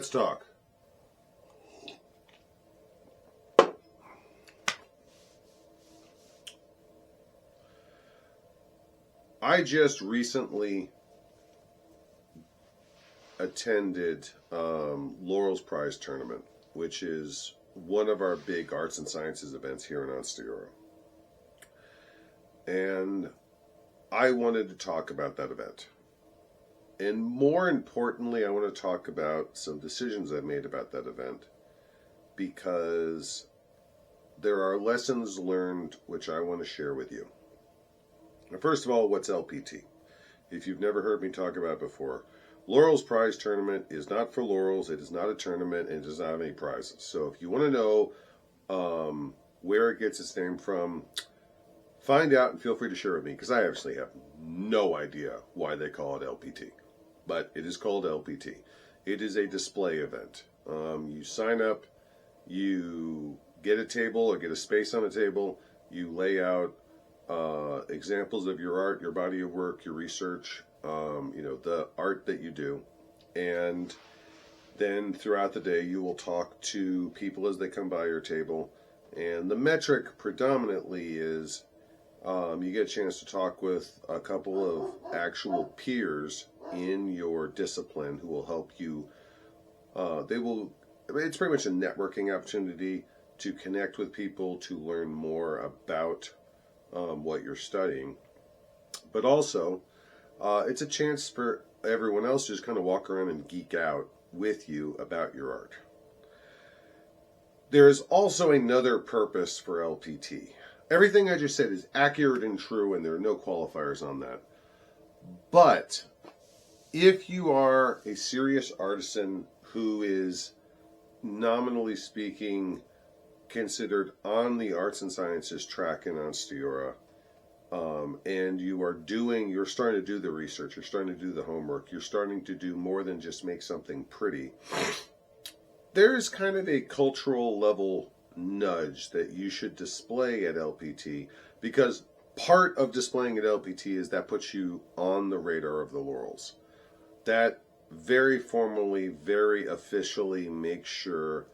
Let's talk. I just recently attended Laurel's Prize Tournament, which is one of our big arts and sciences events here in Onsteora. And I wanted to talk about that event. And more importantly, I want to talk about some decisions I made about that event, because there are lessons learned which I want to share with you. Now, first of all, what's LPT? If you've never heard me talk about it before, Laurel's Prize Tournament is not for laurels. It is not a tournament, and it does not have any prizes. So if you want to know where it gets its name from, find out and feel free to share with me, because I actually have no idea why they call it LPT. But it is called LPT. It is a display event. You sign up, you get a table or get a space on a table, you lay out examples of your art, your body of work, your research, the art that you do. And then throughout the day, you will talk to people as they come by your table. And the metric predominantly is you get a chance to talk with a couple of actual peers in your discipline who will help you. It's pretty much a networking opportunity to connect with people, to learn more about what you're studying. But also, it's a chance for everyone else to just kind of walk around and geek out with you about your art. There is also another purpose for LPT. Everything I just said is accurate and true, and there are no qualifiers on that. But if you are a serious artisan who is, nominally speaking, considered on the arts and sciences track in Onsteora, and you're starting to do the research, you're starting to do the homework, you're starting to do more than just make something pretty, there's kind of a cultural level nudge that you should display at LPT, because part of displaying at LPT is that puts you on the radar of the laurels. That very formally, very officially makes sure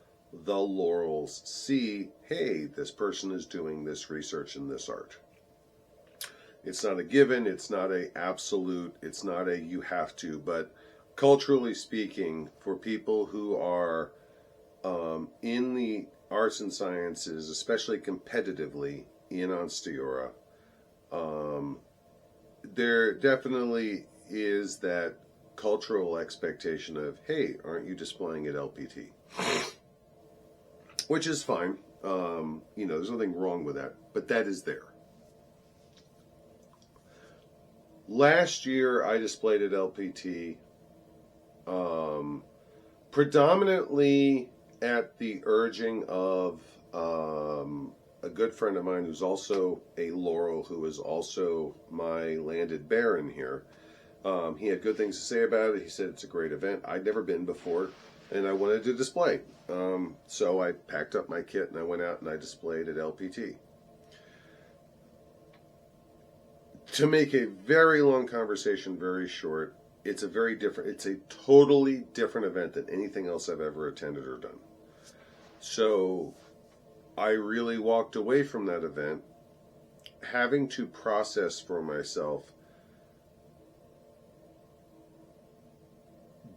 the laurels see, hey, this person is doing this research in this art. It's not a given, it's not a absolute, it's not a you have to, but culturally speaking, for people who are in the arts and sciences, especially competitively in Onsteora, there definitely is that cultural expectation of, hey, aren't you displaying at LPT? Which is fine. There's nothing wrong with that, but that is there. Last year, I displayed at LPT predominantly at the urging of a good friend of mine who's also a laurel, who is also my landed baron here. He had good things to say about it. He said it's a great event. I'd never been before, and I wanted to display. So I packed up my kit and I went out and I displayed at LPT. To make a very long conversation very short, it's a totally different event than anything else I've ever attended or done. So I really walked away from that event having to process for myself,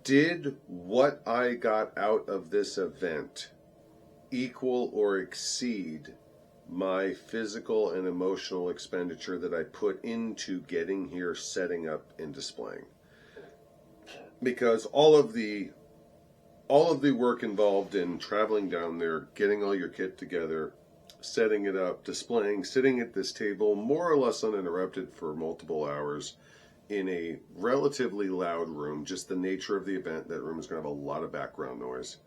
did what I got out of this event equal or exceed my physical and emotional expenditure that I put into getting here, setting up, and displaying? Because all of the work involved in traveling down there, getting all your kit together, setting it up, displaying, sitting at this table more or less uninterrupted for multiple hours in a relatively loud room, just the nature of the event, that room is going to have a lot of background noise.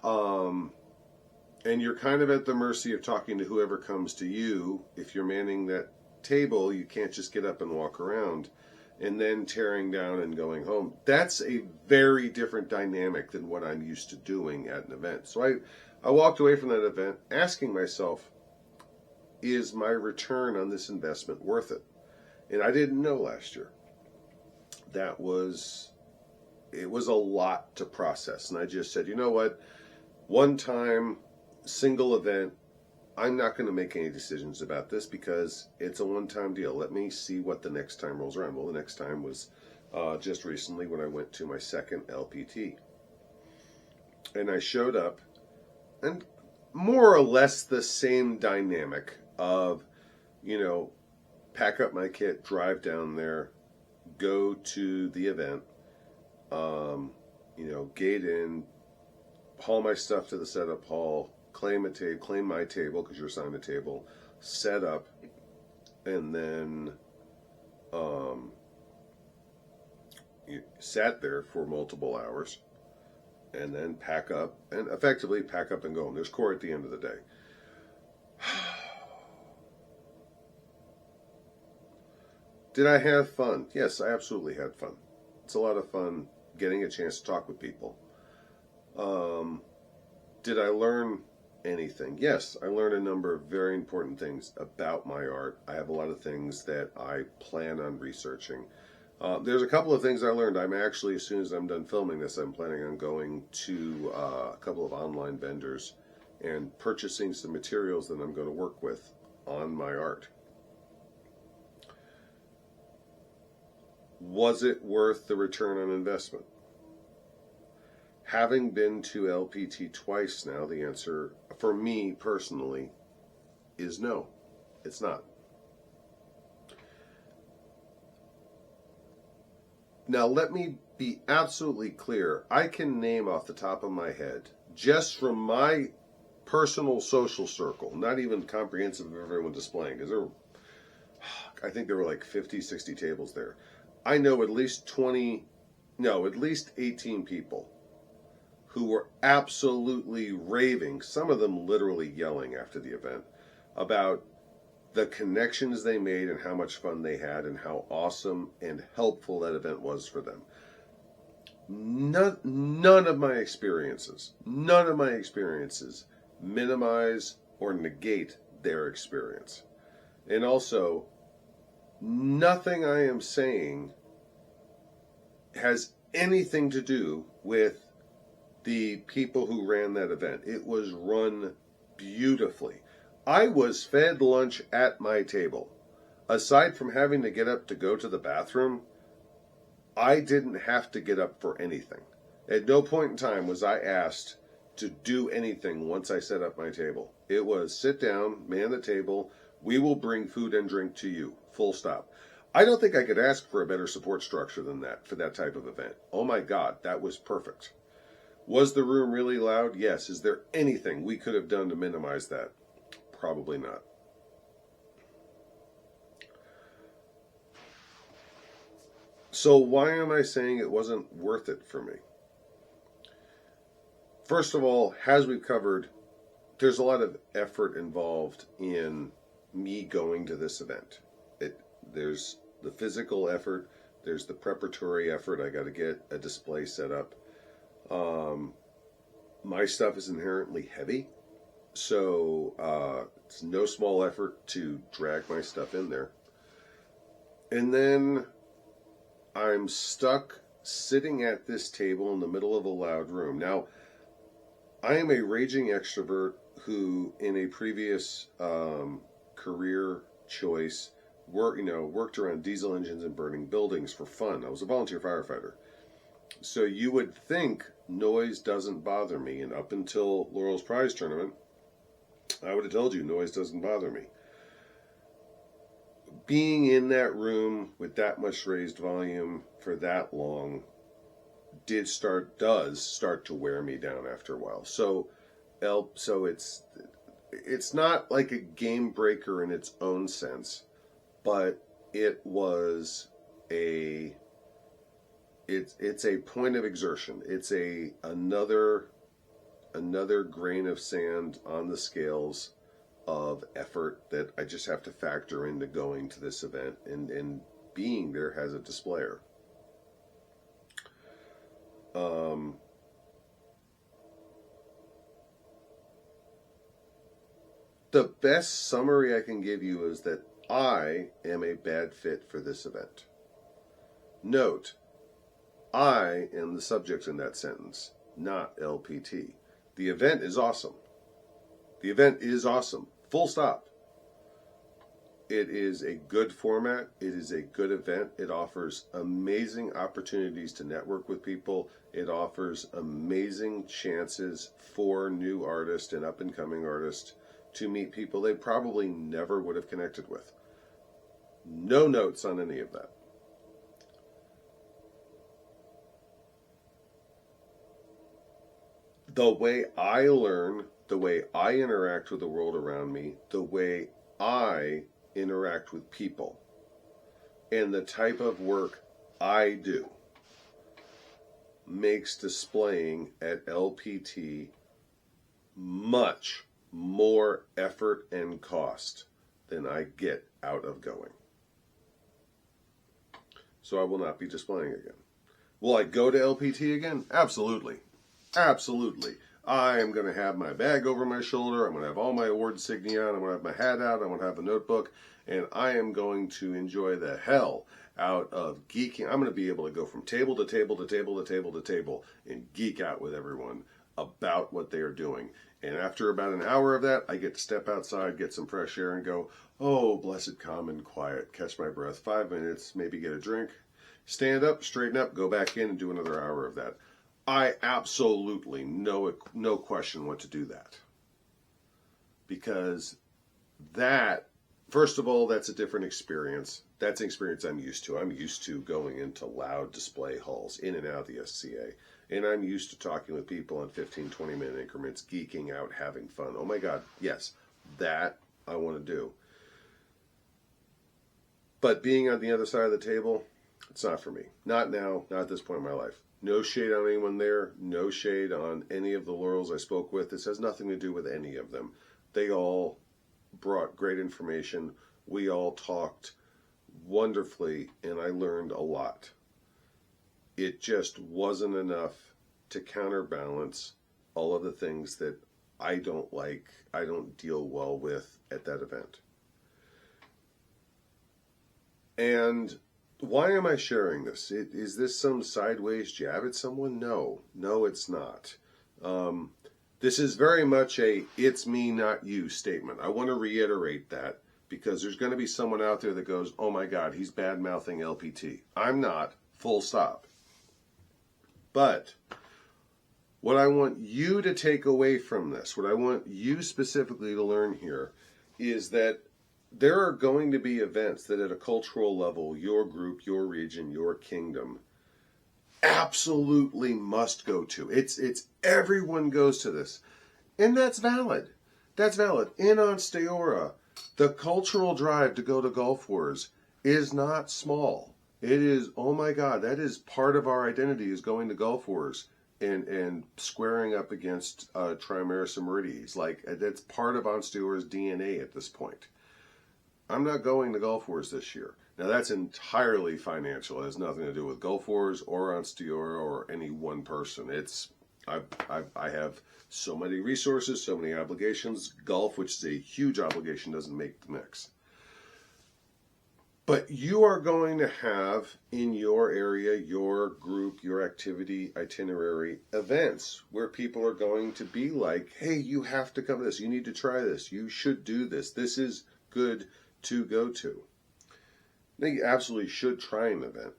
And you're kind of at the mercy of talking to whoever comes to you. If you're manning that table, you can't just get up and walk around and then tearing down and going home. That's a very different dynamic than what I'm used to doing at an event. So I walked away from that event asking myself, is my return on this investment worth it? And I didn't know last year. That was it was a lot to process. And I just said, you know what? One time, single event, I'm not going to make any decisions about this because it's a one-time deal. Let me see what the next time rolls around. Well, the next time was just recently when I went to my second LPT. And I showed up, and more or less the same dynamic of, pack up my kit, drive down there, go to the event, gate in, haul my stuff to the setup hall, claim my table because you're assigned a table, set up, and then you sat there for multiple hours, and then pack up and effectively pack up and go. And there's core at the end of the day. Did I have fun? Yes, I absolutely had fun. It's a lot of fun getting a chance to talk with people. Did I learn anything? Yes, I learned a number of very important things about my art. I have a lot of things that I plan on researching. There's a couple of things I learned. I'm actually, as soon as I'm done filming this, I'm planning on going to a couple of online vendors and purchasing some materials that I'm going to work with on my art. Was it worth the return on investment? Having been to LPT twice now, the answer for me personally is no, it's not. Now let me be absolutely clear. I can name off the top of my head, just from my personal social circle, not even comprehensive of everyone displaying, because I think there were like 50, 60 tables there. I know at least 18 people who were absolutely raving, some of them literally yelling after the event, about the connections they made and how much fun they had and how awesome and helpful that event was for them. None of my experiences minimize or negate their experience. And also, nothing I am saying has anything to do with the people who ran that event. It was run beautifully. I was fed lunch at my table. Aside from having to get up to go to the bathroom, I didn't have to get up for anything. At no point in time was I asked to do anything once I set up my table. It was sit down, man the table, we will bring food and drink to you. Full stop. I don't think I could ask for a better support structure than that for that type of event. Oh my God, that was perfect. Was the room really loud? Yes. Is there anything we could have done to minimize that? Probably not. So why am I saying it wasn't worth it for me? First of all, as we've covered, there's a lot of effort involved in me going to this event. There's the physical effort, there's the preparatory effort. I got to get a display set up. My stuff is inherently heavy, so it's no small effort to drag my stuff in there. And then I'm stuck sitting at this table in the middle of a loud room. Now, I am a raging extrovert who, in a previous career choice, worked around diesel engines and burning buildings for fun. I was a volunteer firefighter. So you would think noise doesn't bother me, and up until Laurel's Prize Tournament, I would have told you noise doesn't bother me. Being in that room with that much raised volume for that long does start to wear me down after a while. So it's not like a game breaker in its own sense, but it's a point of exertion. It's another grain of sand on the scales of effort that I just have to factor into going to this event and being there as a displayer. The best summary I can give you is that I am a bad fit for this event. Note, I am the subject in that sentence, not LPT. The event is awesome. The event is awesome. Full stop. It is a good format. It is a good event. It offers amazing opportunities to network with people. It offers amazing chances for new artists and up-and-coming artists to meet people they probably never would have connected with. No notes on any of that. The way I learn, the way I interact with the world around me, the way I interact with people, and the type of work I do makes displaying at LPT much more effort and cost than I get out of going. So I will not be displaying again. Will I go to LPT again? Absolutely. Absolutely. I am going to have my bag over my shoulder. I'm going to have all my award insignia on. I'm going to have my hat out. I'm going to have a notebook. And I am going to enjoy the hell out of geeking. I'm going to be able to go from table to table to table to table to table and geek out with everyone about what they are doing. And after about an hour of that, I get to step outside, get some fresh air, and go, oh, blessed calm and quiet. Catch my breath. 5 minutes, maybe get a drink. Stand up, straighten up, go back in and do another hour of that. I absolutely, no question, want to do that. Because that, first of all, that's a different experience. That's an experience I'm used to. I'm used to going into loud display halls, in and out of the SCA. And I'm used to talking with people in 15, 20-minute increments, geeking out, having fun. Oh my God, yes, that I want to do. But being on the other side of the table, it's not for me. Not now, not at this point in my life. No shade on anyone there. No shade on any of the laurels I spoke with. This has nothing to do with any of them. They all brought great information. We all talked wonderfully, and I learned a lot. It just wasn't enough to counterbalance all of the things that I don't like, I don't deal well with at that event. And why am I sharing this? Is this some sideways jab at someone? No, it's not. This is very much a it's me, not you statement. I want to reiterate that because there's going to be someone out there that goes, oh my God, he's bad-mouthing LPT. I'm not, full stop. But what I want you to take away from this, what I want you specifically to learn here, is that there are going to be events that at a cultural level, your group, your region, your kingdom absolutely must go to. It's everyone goes to this. And that's valid. That's valid. In Onsteora, the cultural drive to go to Gulf Wars is not small. It is, oh my God, that is part of our identity, is going to Gulf Wars and squaring up against Trimaris and Meridies. Like, that's part of Onsteora's DNA at this point. I'm not going to Gulf Wars this year. Now, that's entirely financial. It has nothing to do with Gulf Wars or Onsteora or any one person. I have so many resources, so many obligations. Gulf, which is a huge obligation, doesn't make the mix. But you are going to have in your area, your group, your activity itinerary events where people are going to be like, hey, you have to come to this. You need to try this. You should do this. This is good to go to. Now, you absolutely should try an event.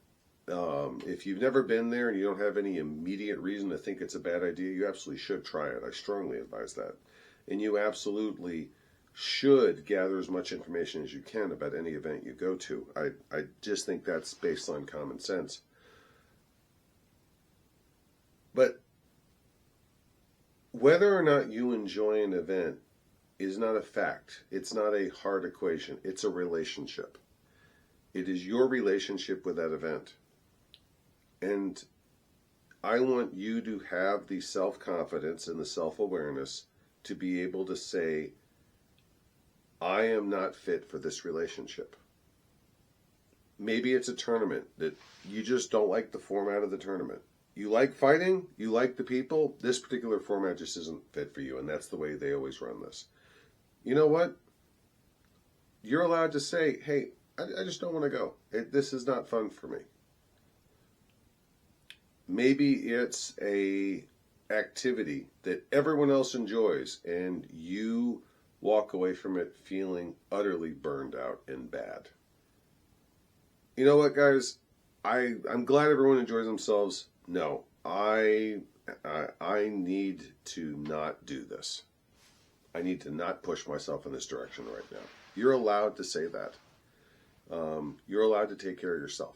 If you've never been there and you don't have any immediate reason to think it's a bad idea, you absolutely should try it. I strongly advise that. And you absolutely should gather as much information as you can about any event you go to. I just think that's based on common sense. But whether or not you enjoy an event is not a fact. It's not a hard equation. It's a relationship. It is your relationship with that event. And I want you to have the self-confidence and the self-awareness to be able to say, I am not fit for this relationship. Maybe it's a tournament that you just don't like the format of the tournament. You like fighting, you like the people, this particular format just isn't fit for you, and that's the way they always run this. You know what? You're allowed to say, hey, I just don't want to go. This is not fun for me. Maybe it's a activity that everyone else enjoys and you walk away from it feeling utterly burned out and bad. You know what, guys? I'm glad everyone enjoys themselves. No, I need to not do this. I need to not push myself in this direction right now. You're allowed to say that. You're allowed to take care of yourself.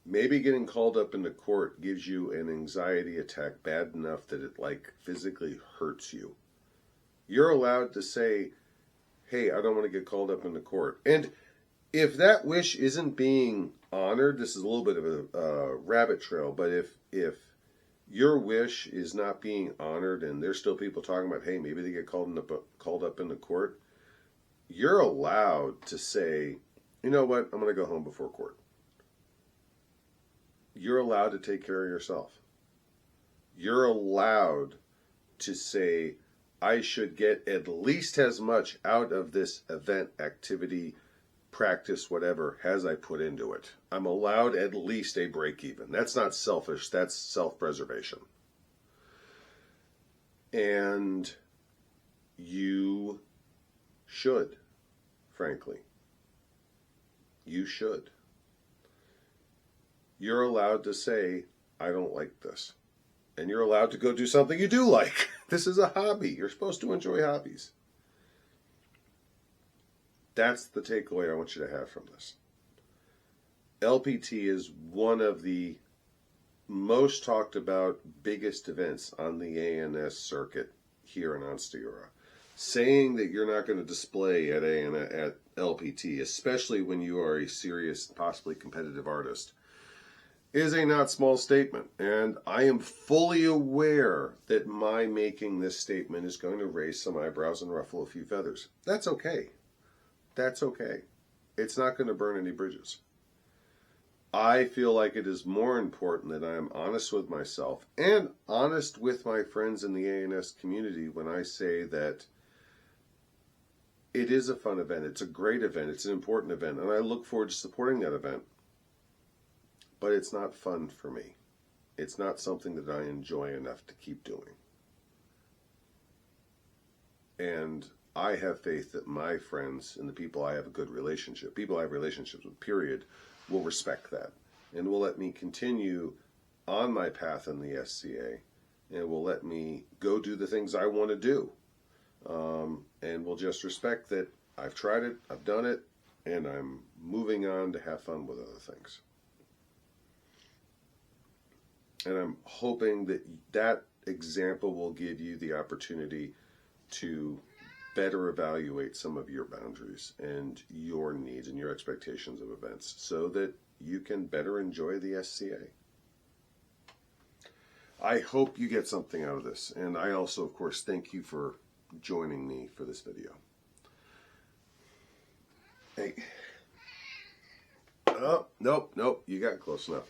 Maybe getting called up into court gives you an anxiety attack bad enough that it like physically hurts you. You're allowed to say, hey, I don't want to get called up into court. And if that wish isn't being honored, this is a little bit of a rabbit trail, but if your wish is not being honored and there's still people talking about, hey, maybe they get called up into court, you're allowed to say, you know what, I'm going to go home before court. You're allowed to take care of yourself. You're allowed to say, I should get at least as much out of this event, activity, practice, whatever, as I put into it. I'm allowed at least a break even. That's not selfish, that's self-preservation. And you should, frankly. You should. You're allowed to say, I don't like this. And you're allowed to go do something you do like. This is a hobby. You're supposed to enjoy hobbies. That's the takeaway I want you to have from this. LPT is one of the most talked about biggest events on the ANS circuit here in Onsteora. Saying that you're not going to display at LPT, especially when you are a serious, possibly competitive artist, is a not small statement. And I am fully aware that my making this statement is going to raise some eyebrows and ruffle a few feathers. That's okay. That's okay. It's not going to burn any bridges. I feel like it is more important that I am honest with myself and honest with my friends in the ANS community when I say that it is a fun event. It's a great event. It's an important event. And I look forward to supporting that event. But it's not fun for me. It's not something that I enjoy enough to keep doing. And I have faith that my friends and the people I have a good relationship, people I have relationships with, period, will respect that. And will let me continue on my path in the SCA. And will let me go do the things I want to do. And will just respect that I've tried it, I've done it, and I'm moving on to have fun with other things. And I'm hoping that that example will give you the opportunity to better evaluate some of your boundaries and your needs and your expectations of events so that you can better enjoy the SCA. I hope you get something out of this. And I also, of course, thank you for joining me for this video. Hey. Oh, nope, you got close enough.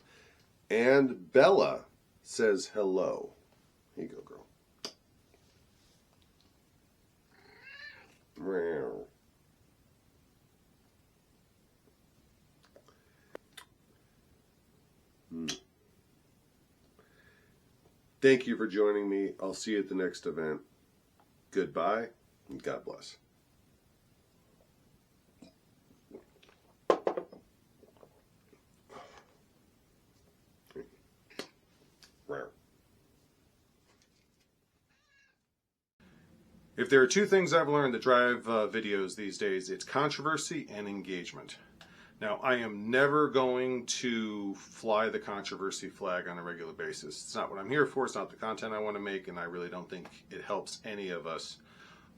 And Bella says hello. Here you go, girl. Thank you for joining me. I'll see you at the next event. Goodbye, and God bless. If there are two things I've learned that drive videos these days, it's controversy and engagement. Now, I am never going to fly the controversy flag on a regular basis. It's not what I'm here for. It's not the content I want to make, and I really don't think it helps any of us.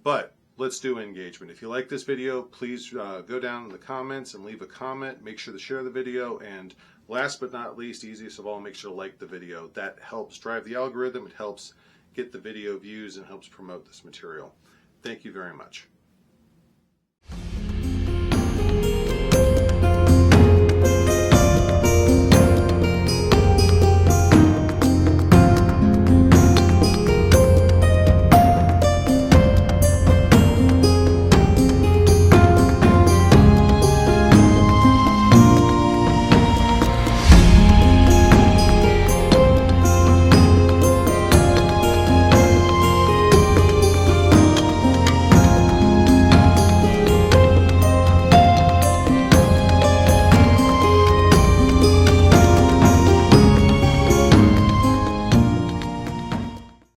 But let's do engagement. If you like this video, please go down in the comments and leave a comment. Make sure to share the video. And last but not least, easiest of all, make sure to like the video. That helps drive the algorithm. It helps get the video views and helps promote this material. Thank you very much.